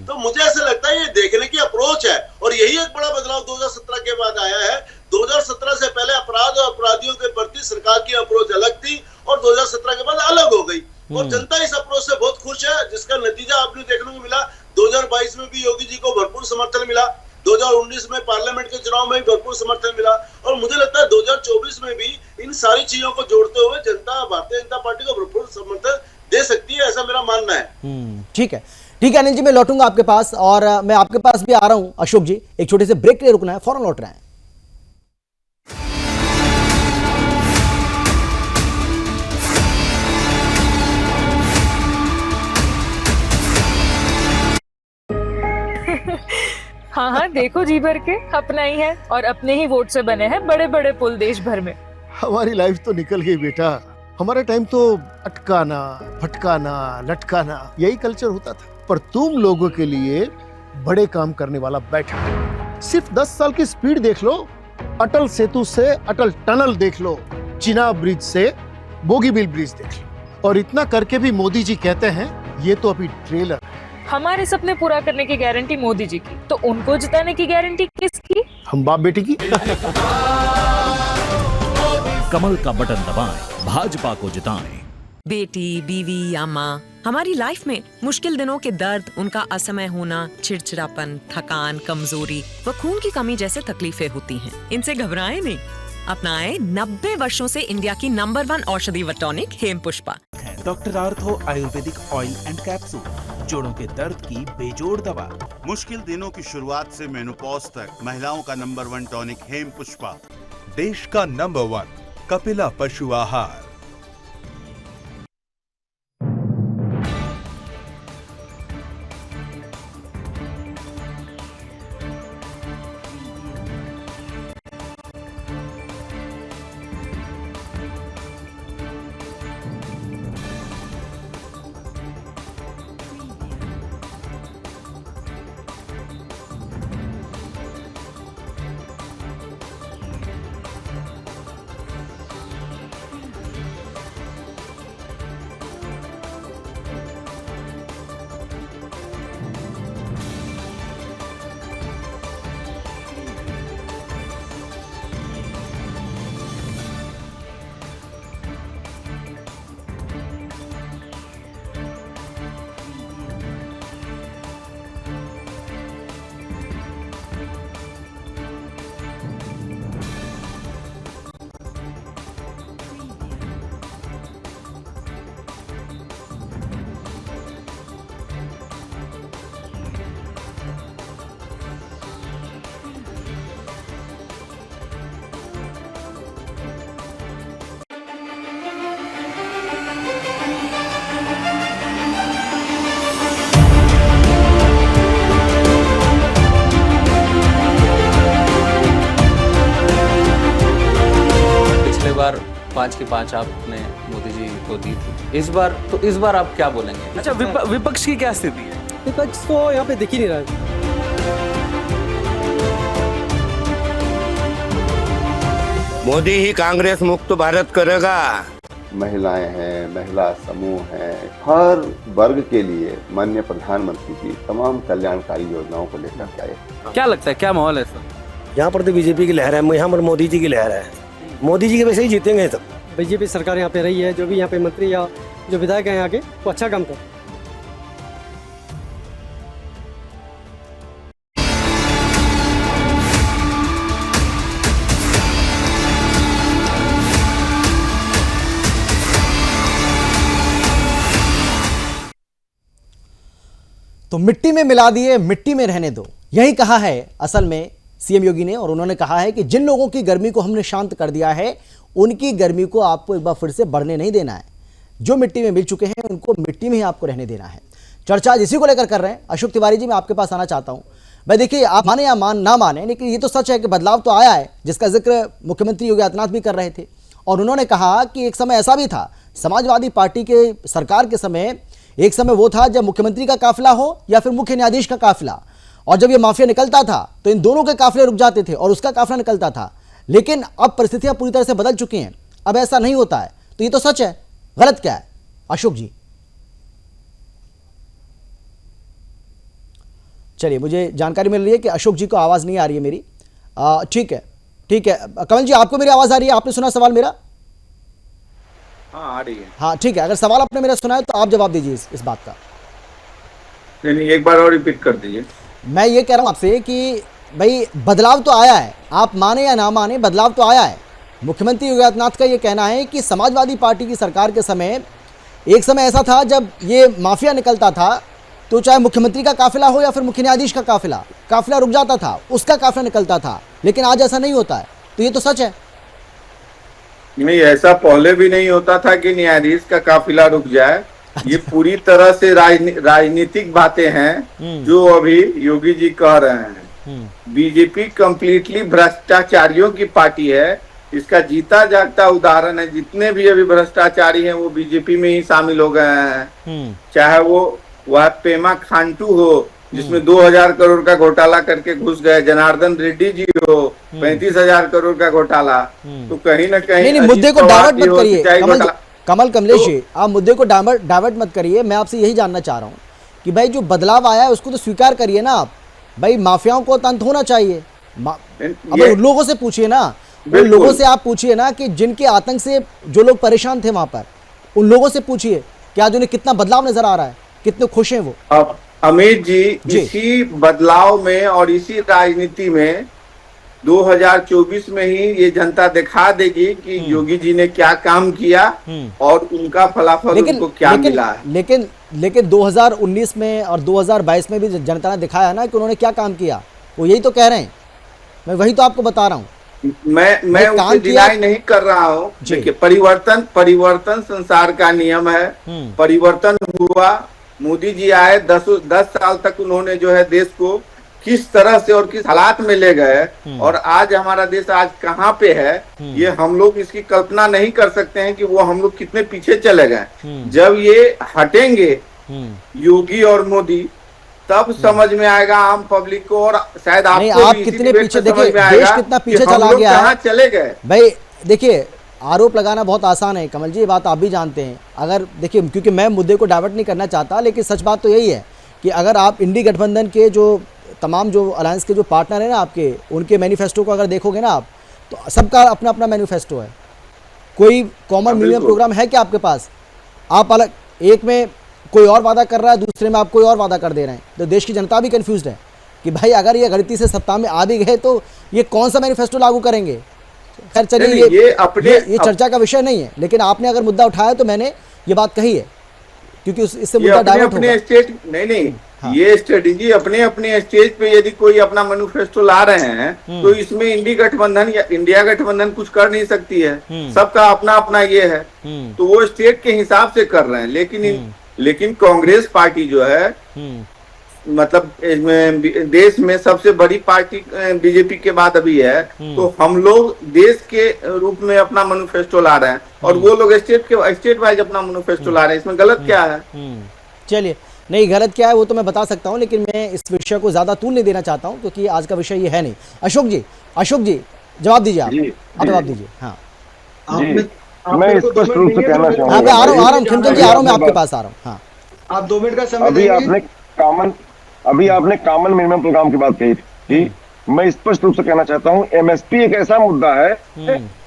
M: तो मुझे ऐसा लगता है ये देखने की अप्रोच है, और यही एक बड़ा बदलाव 2017 के बाद आया है। 2017 से पहले अपराध और अपराधियों के प्रति सरकार की अप्रोच अलग थी, और 2017 के बाद अलग हो गई, और जनता इस अप्रोच से बहुत खुश है, जिसका नतीजा आपने देखने को मिला। 2022 में भी योगी जी को भरपूर समर्थन मिला, 2019 में पार्लियामेंट के चुनाव में भी भरपूर समर्थन मिला, और मुझे लगता है 2024 में भी इन सारी चीजों को जोड़ते हुए जनता भारतीय जनता पार्टी को भरपूर समर्थन दे सकती है, ऐसा मेरा मानना है।
A: ठीक है, ठीक है अनिल जी, मैं लौटूंगा आपके पास, और मैं आपके पास भी आ रहा हूं अशोक जी। एक छोटे से ब्रेक के लिए रुकना है, फौरन लौट रहे हैं।
N: हाँ हाँ देखो जी भर के अपना ही है, और अपने ही वोट से बने हैं बड़े बड़े पुल देश भर में।
O: हमारी लाइफ तो निकल गई बेटा, हमारा टाइम तो अटकाना, फटकाना, लटकाना यही कल्चर होता था, पर तुम लोगों के लिए बड़े काम करने वाला बैठा है। सिर्फ 10 साल की स्पीड देख लो, अटल सेतु से अटल टनल देख लो, चिनाब ब्रिज से बोगीबिल ब्रिज देख लो, और इतना करके भी मोदी जी कहते हैं ये तो अभी ट्रेलर है।
N: हमारे सपने पूरा करने की गारंटी मोदी जी की, तो उनको जिताने की गारंटी किसकी?
O: हम बाप बेटी की।
K: कमल का बटन दबाएं, भाजपा को जिताएं।
P: बेटी, बीवी या माँ, हमारी लाइफ में मुश्किल दिनों के दर्द, उनका असमय होना, चिड़चिड़ापन, थकान, कमजोरी व खून की कमी जैसे तकलीफें होती हैं। इनसे घबराएं नहीं, अपनाएं 90 वर्षों से इंडिया की नंबर 1 औषधि व tonic Hem Pushpa.
Q: Doctor ortho ayurvedic oil and capsule, जोड़ों के दर्द की बेजोड़ दवा।
R: मुश्किल दिनों की शुरुआत से मेनोपॉज तक महिलाओं का नंबर 1 टॉनिक हेम पुष्पा।
S: देश का नंबर 1 कपिला पशु आहार।
T: बार 5 की 5 आपने मोदी जी को दी थी, इस बार आप क्या बोलेंगे?
I: अच्छा, विपक्ष की क्या स्थिति है?
U: विपक्ष तो यहाँ पे दिख ही नहीं रहा है।
V: मोदी ही कांग्रेस मुक्त भारत करेगा।
F: महिलाएं हैं, महिला समूह हैं, हर वर्ग के लिए माननीय प्रधानमंत्री जी तमाम कल्याणकारी योजनाओं को लेकर के आए।
I: क्या लगता है, क्या माहौल है सर?
U: यहाँ पर तो बीजेपी की लहर है, यहाँ पर मोदी जी की लहर है। मोदी जी के वैसे ही जीतेंगे सब। बीजेपी सरकार यहाँ पे रही है, जो भी यहाँ पे मंत्री या जो विधायक हैं यहाँ के, वो अच्छा काम कर।
A: तो मिट्टी में मिला दिए, मिट्टी में रहने दो, यही कहा है असल में सीएम योगी ने। और उन्होंने कहा है कि जिन लोगों की गर्मी को हमने शांत कर दिया है, उनकी गर्मी को आपको एक बार फिर से बढ़ने नहीं देना है। जो मिट्टी में मिल चुके हैं उनको मिट्टी में ही आपको रहने देना है। चर्चा आज इसी को लेकर कर रहे हैं। अशोक तिवारी जी, मैं आपके पास आना चाहता हूं। भाई देखिए, आप माने या ना माने, लेकिन ये तो सच है कि बदलाव तो आया है, जिसका जिक्र मुख्यमंत्री योगी आदित्यनाथ भी कर रहे थे। और उन्होंने कहा कि एक समय ऐसा भी था, समाजवादी पार्टी के सरकार के समय, एक समय वो था जब मुख्यमंत्री का काफिला हो या फिर मुख्य न्यायाधीश का काफिला, और जब ये माफिया निकलता था तो इन दोनों के काफिले रुक जाते थे और उसका काफिला निकलता था। लेकिन अब परिस्थितियां पूरी तरह से बदल चुकी हैं, अब ऐसा नहीं होता है। तो ये तो सच है, गलत क्या है अशोक जी? चलिए, मुझे जानकारी मिल रही है कि अशोक जी को आवाज नहीं आ रही है मेरी। ठीक है, ठीक है। कमल जी, आपको मेरी आवाज आ रही है? आपने सुना सवाल मेरा?
F: हाँ, आ रही है।
A: हाँ, ठीक है। अगर सवाल आपने मेरा सुना है तो आप जवाब दीजिए इस बात का।
F: नहीं, एक बार और रिपीट कर दीजिए।
A: मैं ये कह रहा हूं आपसे कि भाई बदलाव तो आया है, आप माने या ना माने, बदलाव तो आया है। मुख्यमंत्री योगी आदित्यनाथ का ये कहना है कि समाजवादी पार्टी की सरकार के समय, एक समय ऐसा था जब ये माफिया निकलता था तो चाहे मुख्यमंत्री का काफिला हो या फिर मुख्य न्यायाधीश का काफिला रुक जाता था, उसका काफिला निकलता था। लेकिन आज ऐसा नहीं होता है। तो ये तो सच है।
F: नहीं, ऐसा पहले भी नहीं होता था कि न्यायाधीश का काफिला रुक जाए। ये पूरी तरह से राजनीतिक बातें हैं जो अभी योगी जी कह रहे हैं। बीजेपी कंप्लीटली भ्रष्टाचारियों की पार्टी है। इसका जीता जागता उदाहरण है, जितने भी अभी भ्रष्टाचारी हैं वो बीजेपी में ही शामिल हो गए हैं। चाहे वो वह पेमा खांडू हो, जिसमें 2000 करोड़ का घोटाला करके घुस गए, जनार्दन रेड्डी जी हो, 35,000 करोड़ का घोटाला। तो कहीं ना कहीं
A: नहीं, मुद्दे को डाइवर्ट मत करिए कमलेश जी, आप मुद्दे को डाइवर्ट मत करिए। मैं आपसे यही जानना चाह रहा हूँ कि भाई जो बदलाव आया है उसको तो स्वीकार करिए ना आप। भाई माफियाओं को अंत होना चाहिए। अब उन लोगों से पूछिए ना, उन लोगों से आप पूछिए ना कि जिनके आतंक से जो लोग परेशान थे वहां पर, उन लोगों से पूछिए कि आज उन्हें कितना बदलाव नजर आ रहा है, कितने खुश हैं वो।
F: अब अमित जी, इसी बदलाव में और इसी राजनीति में 2024 में ही ये जनता दिखा देगी कि योगी जी ने क्या काम किया और उनका फलाफल उनको क्या मिला है।
A: लेकिन 2019 में और 2022 में भी जनता ने दिखाया ना कि उन्होंने क्या काम किया, वो यही तो कह रहे हैं। मैं वही तो आपको बता रहा हूँ।
F: मैं उसे डिनाई नहीं कर रहा हूँ। देखिए, परिवर्तन संसार का नियम है। परिवर्तन हुआ, मोदी जी आए, 10 साल तक उन्होंने जो है देश को किस तरह से और किस हालात में ले गए और आज हमारा देश आज कहाँ पे है, ये हम लोग इसकी कल्पना नहीं कर सकते हैं कि वो हम लोग कितने पीछे चले गए। जब ये हटेंगे योगी और मोदी, तब समझ में आएगा आम पब्लिक को और शायद आपको
A: आप कितने पीछे, देखिए देश कितना पीछे चला गया है,
F: चले गए
A: भाई। देखिए, आरोप लगाना बहुत आसान है कमल जी, ये बात आप भी जानते हैं। अगर देखिए, क्योंकि मैं मुद्दे को डाइवर्ट नहीं करना चाहता, लेकिन सच बात तो यही है कि अगर आप इंडी गठबंधन के जो तमाम जो अलायंस के जो पार्टनर हैं ना आपके, उनके मैनिफेस्टो को अगर देखोगे ना आप, तो सबका अपना अपना मैनिफेस्टो है। कोई कॉमन मिनिमम प्रोग्राम है क्या आपके पास? आप अलग, एक में कोई और वादा कर रहा है, दूसरे में आप कोई और वादा कर दे रहे हैं। तो देश की जनता भी कंफ्यूज है कि भाई अगर ये गलती से सत्ता में आ भी गए तो ये कौन सा मैनिफेस्टो लागू करेंगे। खैर चलिए, ये चर्चा का विषय नहीं है, लेकिन आपने अगर मुद्दा उठाया तो मैंने ये बात कही है, क्योंकि इससे मुद्दा डाइवर्ट होगा।
F: नहीं हाँ। ये स्ट्रेटेजी अपने स्टेज पे यदि कोई अपना मैनिफेस्टो ला रहे हैं तो इसमें इंडी गठबंधन या इंडिया गठबंधन कुछ कर नहीं सकती है। सबका अपना अपना ये है, तो वो स्टेट के हिसाब से कर रहे हैं। लेकिन कांग्रेस पार्टी जो है, मतलब देश में सबसे बड़ी पार्टी बीजेपी के बाद अभी है, तो हम लोग देश के रूप में अपना मैनिफेस्टो ला रहे हैं और वो लोग स्टेट वाइज अपना मैनिफेस्टो ला रहे हैं। इसमें गलत क्या है?
A: चलिए, नहीं गलत क्या है वो तो मैं बता सकता हूं, लेकिन मैं इस विषय को ज्यादा तूल नहीं देना चाहता हूं क्योंकि आज का विषय ये है नहीं। अशोक जी जवाब दीजिए, आप जवाब दीजिए। हाँ,
E: मैं स्पष्ट रूप से कहना चाहूंगा।
A: हाँ, मैं आ रहा हूँ खिमचंद जी, आ रहा हूँ, मैं आपके पास आ रहा हूँ। हाँ,
G: आप 2 मिनट का समय
E: अभी आपने कॉमन मिनिमम प्रोग्राम की बात कही थी। मैं स्पष्ट रूप से कहना चाहता हूँ, एमएसपी एक ऐसा मुद्दा है,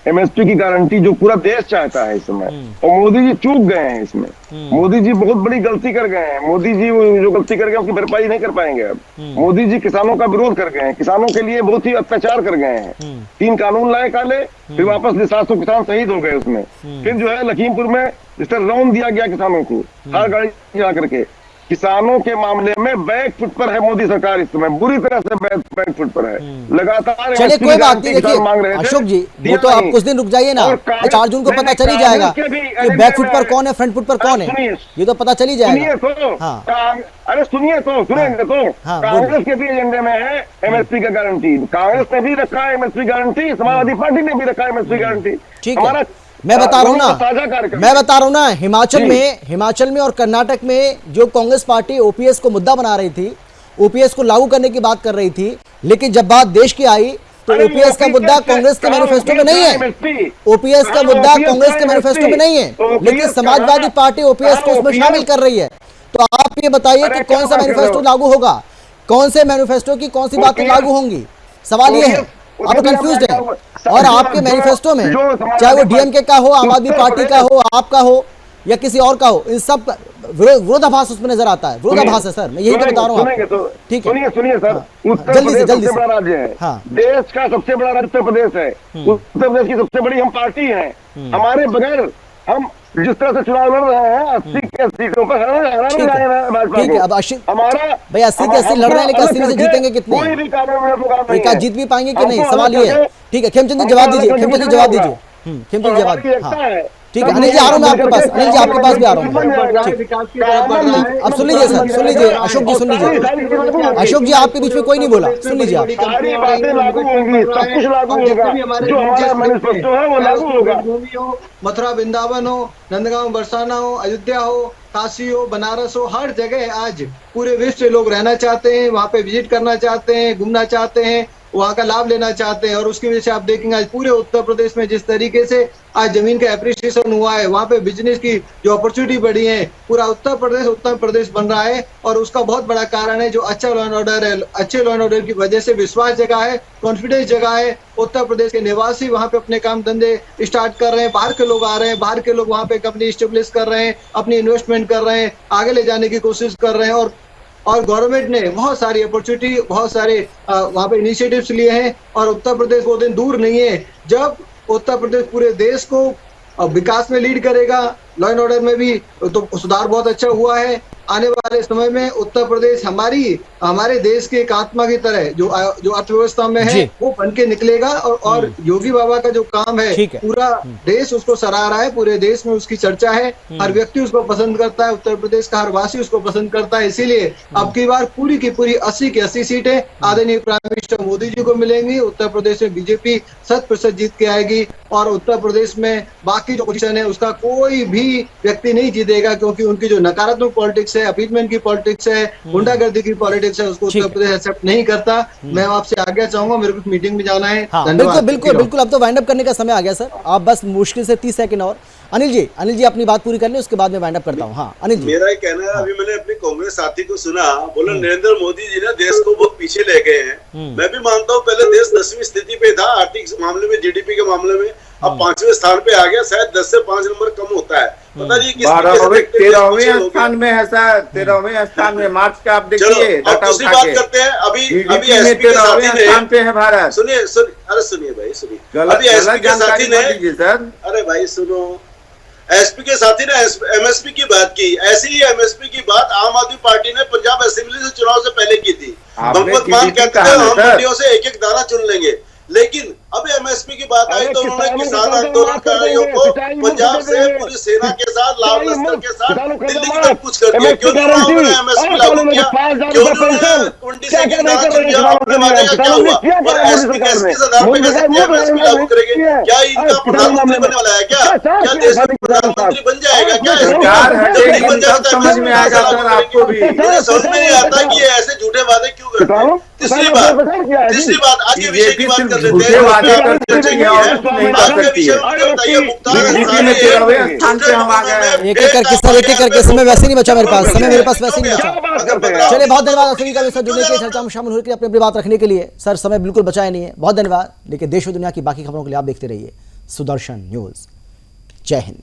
E: एमएसपी की गारंटी जो पूरा देश चाहता है इस समय, और मोदी जी चूक गए हैं इसमें। मोदी जी बहुत बड़ी गलती कर गए हैं। मोदी जी जो गलती कर गए उसकी भरपाई नहीं कर पाएंगे अब। मोदी जी किसानों का विरोध कर गए हैं, किसानों के लिए बहुत ही अत्याचार कर गए हैं। 3 कानून लाए काले, फिर वापस 700 किसान शहीद हो गए उसमें। फिर जो है लखीमपुर में जिस तरह रौंद दिया गया किसानों को, हर गाड़ी जा करके। किसानों के मामले में बैक फुट पर है मोदी सरकार, इस समय बुरी तरह से बैक फुट पर है। लगातार
A: चलिए कोई बात नहीं, देखिए अशोक जी, वो तो आप कुछ दिन रुक जाइए ना, 4 जून को पता चल ही जाएगा कि बैक फुट पर कौन है, फ्रंट फुट पर कौन है, ये तो पता चल ही जाएगा। हाँ,
E: अरे सुनिए तो कांग्रेस के भी एजेंडे में है एमएसपी का गारंटी। कांग्रेस ने भी रखा है एमएसपी गारंटी, समाजवादी पार्टी ने भी रखा है एमएसपी गारंटी।
A: ठीक है, मैं बता रहा हूँ ना, हिमाचल में और कर्नाटक में जो कांग्रेस पार्टी ओपीएस को मुद्दा बना रही थी, ओपीएस को लागू करने की बात कर रही थी, लेकिन जब बात देश की आई तो ओपीएस का मुद्दा कांग्रेस के मैनिफेस्टो में नहीं है। ओपीएस का मुद्दा कांग्रेस के मैनिफेस्टो में नहीं है, लेकिन समाजवादी पार्टी ओपीएस को उसमें शामिल कर रही है। तो आप ये बताइए कि कौन सा मैनिफेस्टो लागू होगा, कौन से मैनिफेस्टो की कौन सी बातें लागू होंगी? सवाल ये है, आप कंफ्यूज हैं। और आपके मैनिफेस्टो में चाहे वो डीएमके का हो, आम आदमी पार्टी का हो, आपका हो या किसी और का हो, इन सब विरोधाभास उसमें नजर आता है। विरोधाभास है सर, मैं यही तो बता रहा हूँ। ठीक है,
E: सुनिए सर, उत्तर प्रदेश सबसे बड़ा राज्य है, देश का सबसे बड़ा राज्य उत्तर प्रदेश है। उत्तर प्रदेश की सबसे बड़ी हम पार्टी है। हमारे बगैर हम जिस तरह से चुनाव लड़ रहे हैं 80 के 80 सीटों पर
A: ठीक है। अब 80 हमारा भाई 80 के 80 लड़ रहे हैं, लेकिन 80 में से जीतेंगे कितने? एक आध जीत भी पाएंगे कि नहीं, सवाल ये है। ठीक है, खेमचंद जी जवाब दीजिए, खेमचंद जी जवाब दीजिए। खेमचंद जी जवाब, ठीक है। अनिल जी आ रहा हूँ मैं आपके पास, अनिल जी आपके पास भी आ रहा हूँ। अब सुन लीजिए सर, सुन लीजिए अशोक जी, सुन लीजिए अशोक जी, आपके बीच में कोई नहीं बोला, सुन लीजिए आप।
G: मथुरा वृंदावन हो, नंदगांव बरसाना हो, अयोध्या हो, काशी हो, बनारस हो, हर जगह आज पूरे विश्व से लोग रहना चाहते हैं, वहाँ पे विजिट करना चाहते हैं, घूमना चाहते हैं। वहाँ का लाभ लेना चाहते हैं। और उसकी वजह से आप देखेंगे आज पूरे उत्तर प्रदेश में जिस तरीके से आज जमीन का एप्रिसिएशन हुआ है, वहाँ पे बिजनेस की जो अपॉर्चुनिटी बढ़ी है, पूरा उत्तर प्रदेश बन रहा है। और उसका बहुत बड़ा कारण है जो अच्छा लॉ एंड ऑर्डर है। अच्छे लॉ एंड ऑर्डर की वजह से विश्वास जगह है, कॉन्फिडेंस जगह है। उत्तर प्रदेश के निवासी वहाँ पे अपने काम धंधे स्टार्ट कर रहे हैं, बाहर के लोग आ रहे हैं, बाहर के लोग वहाँ पे कंपनी स्टेब्लिश कर रहे हैं, अपनी इन्वेस्टमेंट कर रहे हैं, आगे ले जाने की कोशिश कर रहे हैं। और गवर्नमेंट ने बहुत सारी अपॉर्चुनिटी, बहुत सारे वहाँ पे इनिशिएटिव्स लिए हैं। और उत्तर प्रदेश वो दिन दूर नहीं है जब उत्तर प्रदेश पूरे देश को विकास में लीड करेगा। लॉ एंड ऑर्डर में भी तो सुधार बहुत अच्छा हुआ है। आने वाले समय में उत्तर प्रदेश हमारे देश की एक आत्मा की तरह जो अर्थव्यवस्था में है वो बन के निकलेगा। और योगी बाबा का जो काम है पूरा देश उसको सराह रहा है, पूरे देश में उसकी चर्चा है, हर व्यक्ति उसको पसंद करता है, उत्तर प्रदेश का हर वासी उसको पसंद करता है। इसीलिए अब की बार पूरी की पूरी 80 की 80 सीटें आदरणीय प्राइम मिनिस्टर मोदी जी को मिलेंगी। उत्तर प्रदेश में बीजेपी 100% जीत के आएगी और उत्तर प्रदेश में बाकी जो पोजीशन है उसका कोई भी व्यक्ति नहीं जीतेगा, क्योंकि उनकी जो नकारात्मक पॉलिटिक्स है, अपीजमेंट की पॉलिटिक्स है, गुंडागर्दी की पॉलिटिक्स है, उसको उत्तर प्रदेश एक्सेप्ट नहीं करता। मैं आपसे आगे चाहूंगा, मेरे को मीटिंग में जाना है।
A: बिल्कुल अब तो वाइंड अप करने का समय आ गया सर। आप बस मुश्किल से 30 सेकंड और। अनिल जी अपनी बात पूरी कर लें, उसके बाद में वाइंड अप करता हूँ। हाँ अनिल जी,
M: मेरा ये कहना है, अभी मैंने अपने कांग्रेस साथी को सुना, बोला नरेंद्र मोदी जी ने देश को बहुत पीछे ले गए हैं। मैं भी मानता हूँ पहले देश 10वीं स्थिति पे था आर्थिक मामले में, जीडीपी के मामले में, अब 5वें स्थान पे आ गया। शायद 10 से 5 नंबर कम होता है, पता नहीं किस
F: 13वें स्थान में है सर, 13वें स्थान में मार्च का आप देखिए।
M: अब दूसरी बात करते हैं, अभी एसपी के साथी ने
F: स्थान पे है भारत।
M: सुनिए भाई सुनिए, अभी एसपी के साथी ने, अरे भाई सुनो, एसपी के साथी ने एमएसपी की बात की। ऐसी ही एमएसपी की बात आम आदमी पार्टी ने पंजाब असेंबली से चुनाव से पहले की थी। भगवत मान कहते थे हम मंडियों से एक एक दाना चुन लेंगे, लेकिन अब एमएसपी की बात आई तो उन्होंने किसान आंदोलनकारियों को पंजाब से पूरी सेना के साथ, लाल लश्कर के साथ दिल्ली की तरफ कुछ कर दिया। क्यों उन्होंने एमएसपी लागू किया? क्यों उन्होंने 20 से एक दाना चुन लिया? अपने वादे का क्या हुआ? और एसपी के आधार पे कैसे एमएसपी लागू करेंगे? क्या इनका प्रधानमंत्री बनने वाला है? क्या देश में प्रधानमंत्री बन जाएगा? क्या बन जाएगा? समझ में आएगा सर आपको भी। समझ में नहीं आता कि ये ऐसे झूठे वादे क्यों करते हैं। तीसरी बात आज के विषय की बात कर लेते हैं।
A: एक एक करके समय वैसे नहीं बचा मेरे पास, मेरे पास वैसे नहीं बचा। चलिए बहुत धन्यवाद सभी का विषय जुड़ने के, चर्चा में शामिल होकर अपनी बात रखने के लिए। सर समय बिल्कुल बचाया नहीं है, बहुत धन्यवाद। लेकिन देश और दुनिया की बाकी खबरों के लिए आप देखते रहिए सुदर्शन न्यूज। जय हिंद।